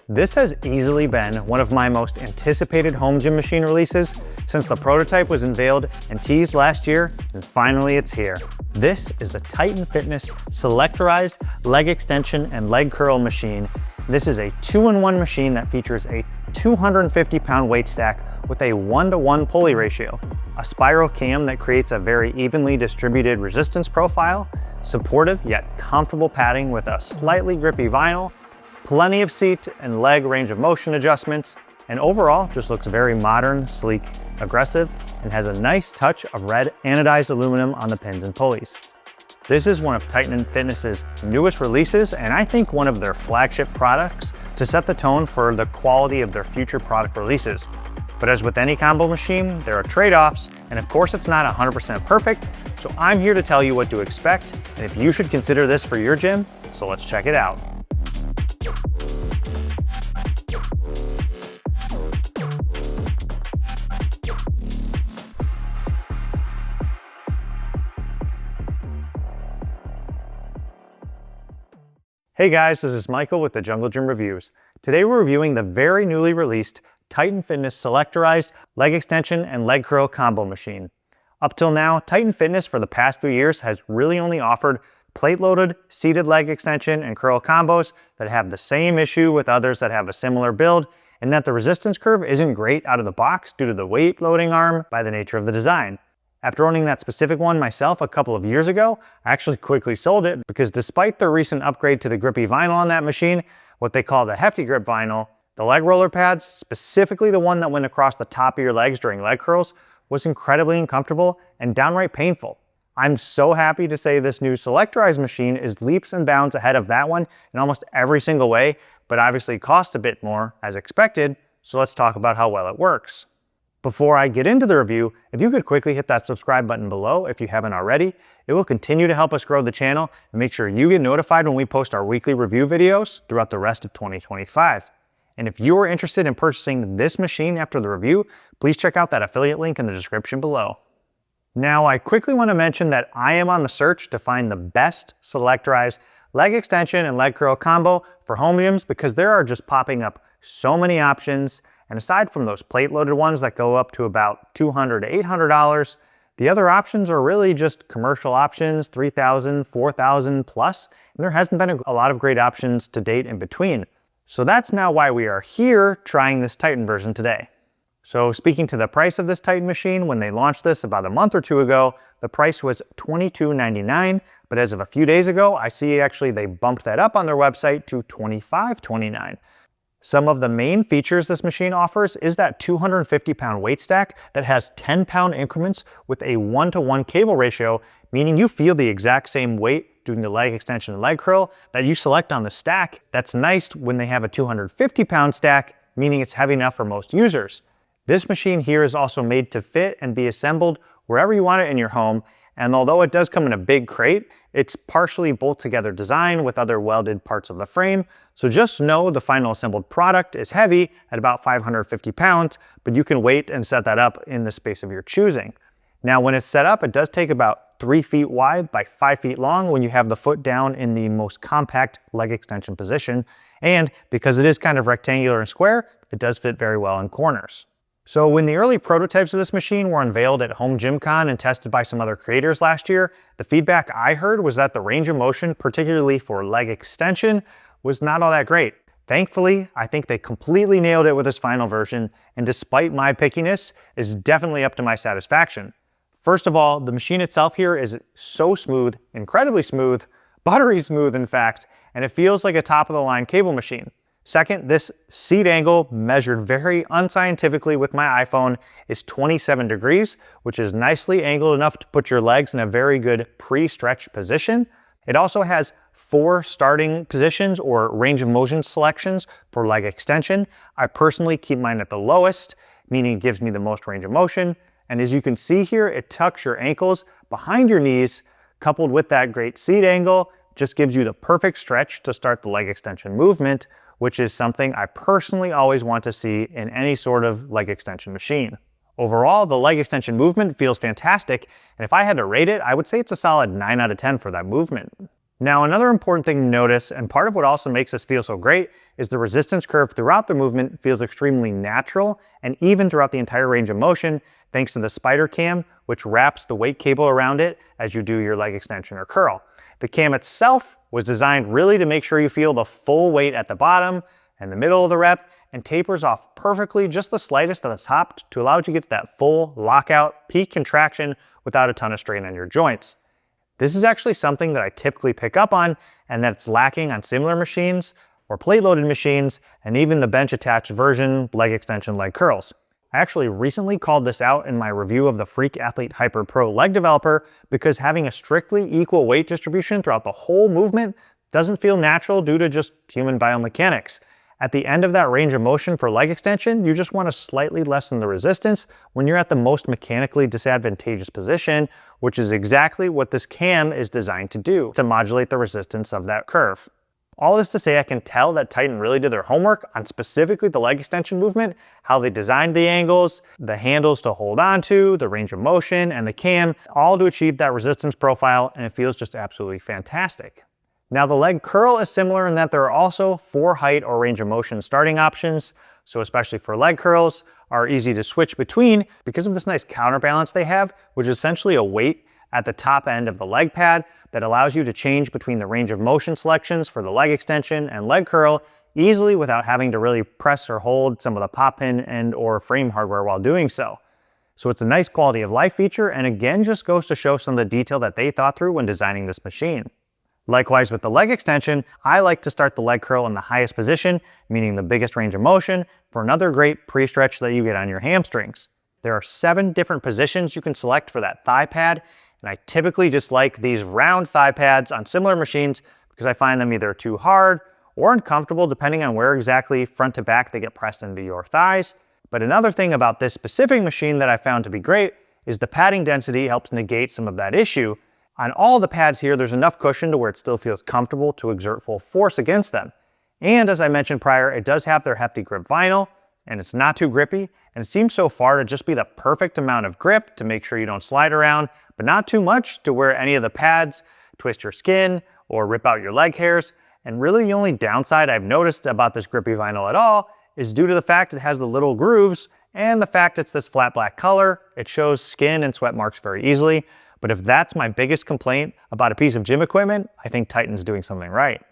This has easily been one of my most anticipated home gym machine releases since the prototype was unveiled and teased last year, and finally it's here. This is the Titan Fitness Selectorized leg extension and leg curl machine. This is a 2-in-1 machine that features a 250-pound weight stack with a 1-to-1 pulley ratio, a spiral cam that creates a very evenly distributed resistance profile, supportive yet comfortable padding with a slightly grippy vinyl, plenty of seat and leg range of motion adjustments, and overall just looks very modern, sleek, aggressive, and has a nice touch of red anodized aluminum on the pins and pulleys. This is one of Titan Fitness's newest releases, and I think one of their flagship products to set the tone for the quality of their future product releases. But as with any combo machine, there are trade-offs, and of course it's not 100% perfect, so I'm here to tell you what to expect and if you should consider this for your gym, so let's check it out. Hey guys, this is Michael with the Jungle Gym Reviews. Today we're reviewing the very newly released Titan Fitness Selectorized leg extension and leg curl combo machine. Up till now, Titan Fitness for the past few years has really only offered plate-loaded, seated leg extension and curl combos that have the same issue with others that have a similar build, and that the resistance curve isn't great out of the box due to the weight loading arm by the nature of the design. After owning that specific one myself a couple of years ago, I actually quickly sold it because despite the recent upgrade to the grippy vinyl on that machine, what they call the hefty grip vinyl, the leg roller pads, specifically the one that went across the top of your legs during leg curls, was incredibly uncomfortable and downright painful. I'm so happy to say this new Selectorized machine is leaps and bounds ahead of that one in almost every single way, but obviously costs a bit more as expected, so let's talk about how well it works. Before I get into the review, if you could quickly hit that subscribe button below if you haven't already, it will continue to help us grow the channel and make sure you get notified when we post our weekly review videos throughout the rest of 2025. And if you are interested in purchasing this machine after the review, please check out that affiliate link in the description below. Now, I quickly want to mention that I am on the search to find the best Selectorized leg extension and leg curl combo for home gyms because there are just popping up so many options. And aside from those plate-loaded ones that go up to about $200 to $800, the other options are really just commercial options, $3,000, $4,000 plus, and there hasn't been a lot of great options to date in between. So that's now why we are here trying this Titan version today. So speaking to the price of this Titan machine, when they launched this about a month or two ago, the price was $22.99, but as of a few days ago, I see actually they bumped that up on their website to $25.29. Some of the main features this machine offers is that 250-pound weight stack that has 10-pound increments with a 1-to-1 cable ratio, meaning you feel the exact same weight doing the leg extension and leg curl that you select on the stack. That's nice when they have a 250-pound stack, meaning it's heavy enough for most users. This machine here is also made to fit and be assembled wherever you want it in your home, and although it does come in a big crate, it's partially bolt-together design with other welded parts of the frame, so just know the final assembled product is heavy at about 550 pounds, but you can weight and set that up in the space of your choosing. Now, when it's set up, it does take about 3 feet wide by 5 feet long when you have the foot down in the most compact leg extension position, and because it is kind of rectangular and square, it does fit very well in corners. So when the early prototypes of this machine were unveiled at Home Gym Con and tested by some other creators last year, the feedback I heard was that the range of motion, particularly for leg extension, was not all that great. Thankfully, I think they completely nailed it with this final version, and despite my pickiness, is definitely up to my satisfaction. First of all, the machine itself here is so smooth, incredibly smooth, buttery smooth in fact, and it feels like a top-of-the-line cable machine. Second, this seat angle, measured very unscientifically with my iPhone, is 27 degrees, which is nicely angled enough to put your legs in a very good pre-stretched position. It also has 4 starting positions or range of motion selections for leg extension. I personally keep mine at the lowest, meaning it gives me the most range of motion. And as you can see here, it tucks your ankles behind your knees, coupled with that great seat angle, just gives you the perfect stretch to start the leg extension movement, which is something I personally always want to see in any sort of leg extension machine. Overall, the leg extension movement feels fantastic, and if I had to rate it, I would say it's a solid 9 out of 10 for that movement. Now, another important thing to notice, and part of what also makes this feel so great, is the resistance curve throughout the movement feels extremely natural and even throughout the entire range of motion, thanks to the spider cam, which wraps the weight cable around it as you do your leg extension or curl. The cam itself was designed really to make sure you feel the full weight at the bottom and the middle of the rep, and tapers off perfectly, just the slightest at the top, to allow you to get to that full lockout peak contraction without a ton of strain on your joints. This is actually something that I typically pick up on, and that's lacking on similar machines or plate-loaded machines, and even the bench-attached version leg extension leg curls. I actually recently called this out in my review of the Freak Athlete Hyper Pro leg developer because having a strictly equal weight distribution throughout the whole movement doesn't feel natural due to just human biomechanics. At the end of that range of motion for leg extension, you just want to slightly lessen the resistance when you're at the most mechanically disadvantageous position, which is exactly what this cam is designed to do, to modulate the resistance of that curve. All this to say, I can tell that Titan really did their homework on specifically the leg extension movement, how they designed the angles, the handles to hold on to, the range of motion, and the cam, all to achieve that resistance profile, and it feels just absolutely fantastic. Now, the leg curl is similar in that there are also 4 height or range of motion starting options, so especially for leg curls, are easy to switch between because of this nice counterbalance they have, which is essentially a weight at the top end of the leg pad that allows you to change between the range of motion selections for the leg extension and leg curl easily without having to really press or hold some of the pop pin and or frame hardware while doing so. So it's a nice quality of life feature, and again just goes to show some of the detail that they thought through when designing this machine. Likewise with the leg extension, I like to start the leg curl in the highest position, meaning the biggest range of motion, for another great pre-stretch that you get on your hamstrings. There are 7 different positions you can select for that thigh pad, and I typically just like these round thigh pads on similar machines because I find them either too hard or uncomfortable depending on where exactly front to back they get pressed into your thighs. But another thing about this specific machine that I found to be great is the padding density helps negate some of that issue. On all the pads here, there's enough cushion to where it still feels comfortable to exert full force against them. And as I mentioned prior, it does have their hefty grip vinyl, and it's not too grippy, and it seems so far to just be the perfect amount of grip to make sure you don't slide around, but not too much to where any of the pads twist your skin or rip out your leg hairs. And really the only downside I've noticed about this grippy vinyl at all is due to the fact it has the little grooves and the fact it's this flat black color. It shows skin and sweat marks very easily. But if that's my biggest complaint about a piece of gym equipment, I think Titan's doing something right.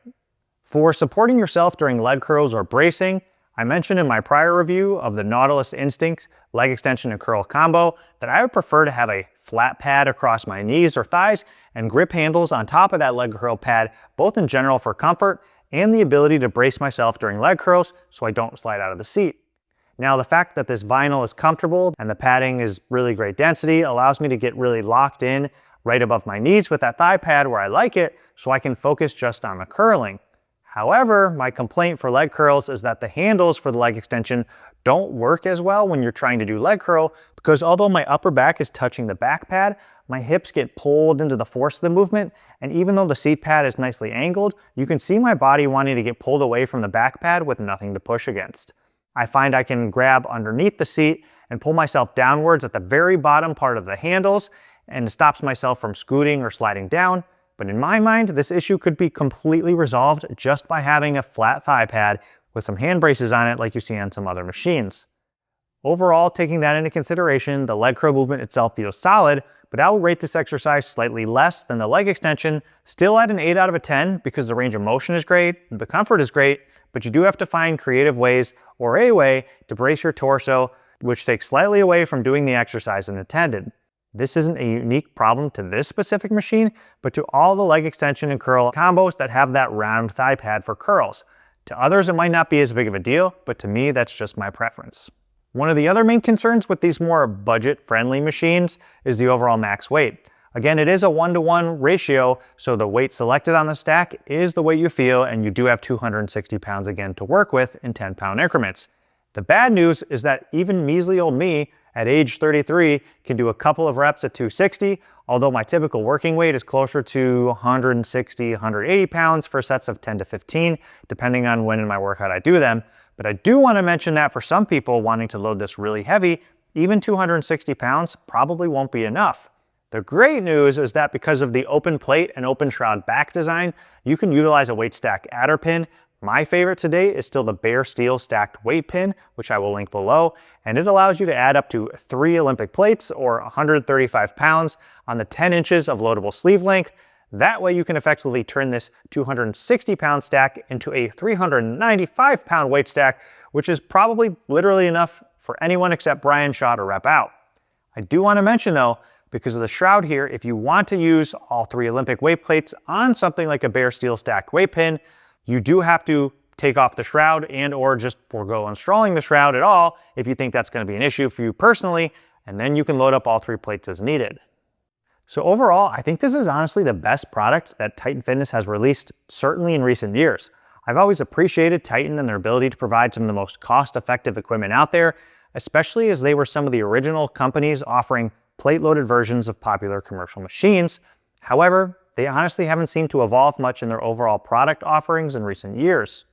For supporting yourself during leg curls or bracing, I mentioned in my prior review of the Nautilus Instinct leg extension and curl combo that I would prefer to have a flat pad across my knees or thighs and grip handles on top of that leg curl pad, both in general for comfort and the ability to brace myself during leg curls so I don't slide out of the seat. Now, the fact that this vinyl is comfortable and the padding is really great density allows me to get really locked in right above my knees with that thigh pad where I like it, so I can focus just on the curling. However, my complaint for leg curls is that the handles for the leg extension don't work as well when you're trying to do leg curl because although my upper back is touching the back pad, my hips get pulled into the force of the movement, and even though the seat pad is nicely angled, you can see my body wanting to get pulled away from the back pad with nothing to push against. I find I can grab underneath the seat and pull myself downwards at the very bottom part of the handles, and it stops myself from scooting or sliding down. But in my mind, this issue could be completely resolved just by having a flat thigh pad with some hand braces on it like you see on some other machines. Overall, taking that into consideration, the leg curl movement itself feels solid, but I will rate this exercise slightly less than the leg extension, still at an 8 out of 10 because the range of motion is great, the comfort is great, but you do have to find creative ways or a way to brace your torso, which takes slightly away from doing the exercise intended. This isn't a unique problem to this specific machine, but to all the leg extension and curl combos that have that round thigh pad for curls. To others, it might not be as big of a deal, but to me, that's just my preference. One of the other main concerns with these more budget-friendly machines is the overall max weight. Again, it is a 1-to-1 ratio, so the weight selected on the stack is the weight you feel, and you do have 260 pounds again to work with in 10-pound increments. The bad news is that even measly old me, at age 33, can do a couple of reps at 260, although my typical working weight is closer to 160, 180 pounds for sets of 10 to 15, depending on when in my workout I do them. But I do want to mention that for some people wanting to load this really heavy, even 260 pounds probably won't be enough. The great news is that because of the open plate and open shroud back design, you can utilize a weight stack adder pin. My favorite to date is still the bare steel stacked weight pin, which I will link below, and it allows you to add up to 3 Olympic plates or 135 pounds on the 10 inches of loadable sleeve length. That way you can effectively turn this 260-pound stack into a 395-pound weight stack, which is probably literally enough for anyone except Brian Shaw to rep out. I do want to mention though, because of the shroud here, if you want to use all 3 Olympic weight plates on something like a bare steel stacked weight pin, you do have to take off the shroud and or just forego installing the shroud at all if you think that's going to be an issue for you personally, and then you can load up all 3 plates as needed. So overall, I think this is honestly the best product that Titan Fitness has released, certainly in recent years. I've always appreciated Titan and their ability to provide some of the most cost-effective equipment out there, especially as they were some of the original companies offering plate-loaded versions of popular commercial machines. However, they honestly haven't seemed to evolve much in their overall product offerings in recent years.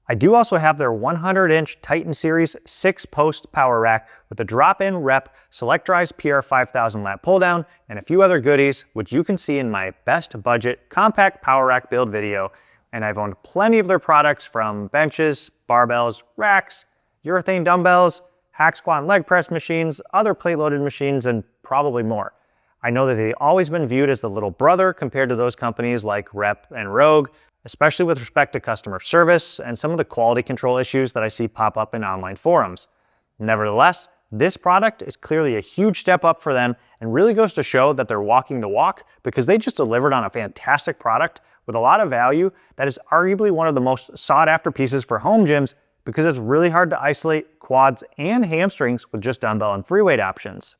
I do also have their 100-inch Titan Series 6-post power rack with a drop-in rep Selectorized PR 5000 lat pull-down and a few other goodies, which you can see in my best budget compact power rack build video. And I've owned plenty of their products from benches, barbells, racks, urethane dumbbells, hack squat and leg press machines, other plate-loaded machines, and probably more. I know that they've always been viewed as the little brother compared to those companies like Rep and Rogue, especially with respect to customer service and some of the quality control issues that I see pop up in online forums. Nevertheless, this product is clearly a huge step up for them and really goes to show that they're walking the walk because they just delivered on a fantastic product with a lot of value that is arguably one of the most sought after pieces for home gyms because it's really hard to isolate quads and hamstrings with just dumbbell and free weight options.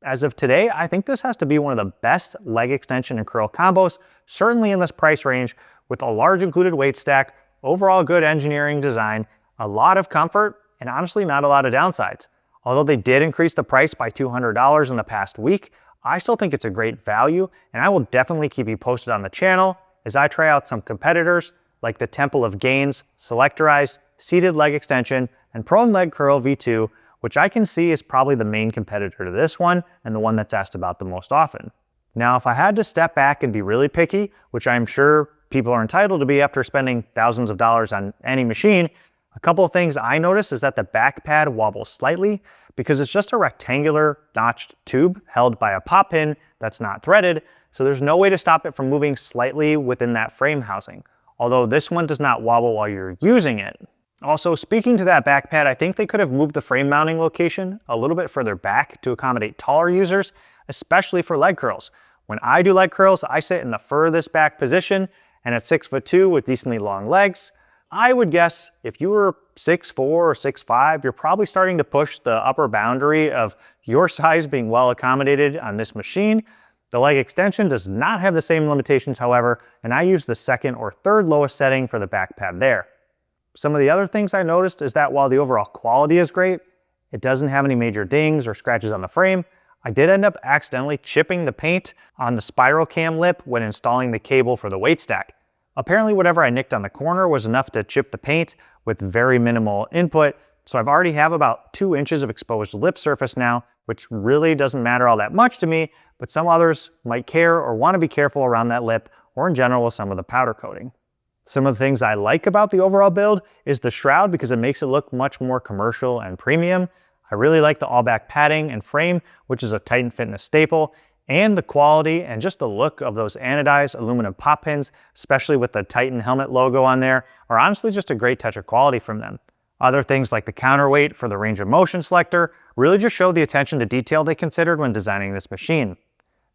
As of today, I think this has to be one of the best leg extension and curl combos, certainly in this price range, with a large included weight stack, overall good engineering design, a lot of comfort, and honestly not a lot of downsides. Although they did increase the price by $200 in the past week, I still think it's a great value, and I will definitely keep you posted on the channel as I try out some competitors like the Temple of Gains, Selectorized, Seated Leg Extension, and Prone Leg Curl V2, which I can see is probably the main competitor to this one and the one that's asked about the most often. Now, if I had to step back and be really picky, which I'm sure people are entitled to be after spending thousands of dollars on any machine, a couple of things I noticed is that the back pad wobbles slightly because it's just a rectangular notched tube held by a pop pin that's not threaded, so there's no way to stop it from moving slightly within that frame housing, although this one does not wobble while you're using it. Also, speaking to that back pad, I think they could have moved the frame mounting location a little bit further back to accommodate taller users, especially for leg curls. When I do leg curls, I sit in the furthest back position, and at 6'2" with decently long legs, I would guess if you were 6'4" or 6'5", you're probably starting to push the upper boundary of your size being well accommodated on this machine. The leg extension does not have the same limitations, however, and I use the second or third lowest setting for the back pad there. Some of the other things I noticed is that while the overall quality is great, it doesn't have any major dings or scratches on the frame. I did end up accidentally chipping the paint on the spiral cam lip when installing the cable for the weight stack. Apparently whatever I nicked on the corner was enough to chip the paint with very minimal input, so I've already have about 2 inches of exposed lip surface now, which really doesn't matter all that much to me, but some others might care or want to be careful around that lip or in general with some of the powder coating. Some of the things I like about the overall build is the shroud because it makes it look much more commercial and premium. I really like the all-back padding and frame, which is a Titan Fitness staple, and the quality and just the look of those anodized aluminum pop pins, especially with the Titan helmet logo on there, are honestly just a great touch of quality from them. Other things like the counterweight for the range of motion selector really just show the attention to detail they considered when designing this machine.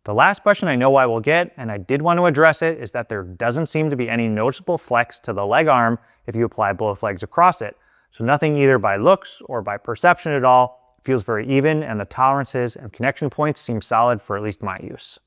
The last question I know I will get, and I did want to address it, is that there doesn't seem to be any noticeable flex to the leg arm if you apply both legs across it. So nothing either by looks or by perception at all. It feels very even, and the tolerances and connection points seem solid for at least my use.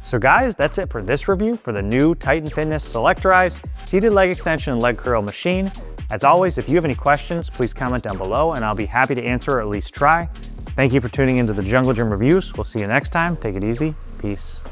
So guys, that's it for this review for the new Titan Fitness Selectorized Seated Leg Extension and Leg Curl Machine. As always, if you have any questions, please comment down below and I'll be happy to answer or at least try. Thank you for tuning into the Jungle Gym Reviews. We'll see you next time. Take it easy. Peace.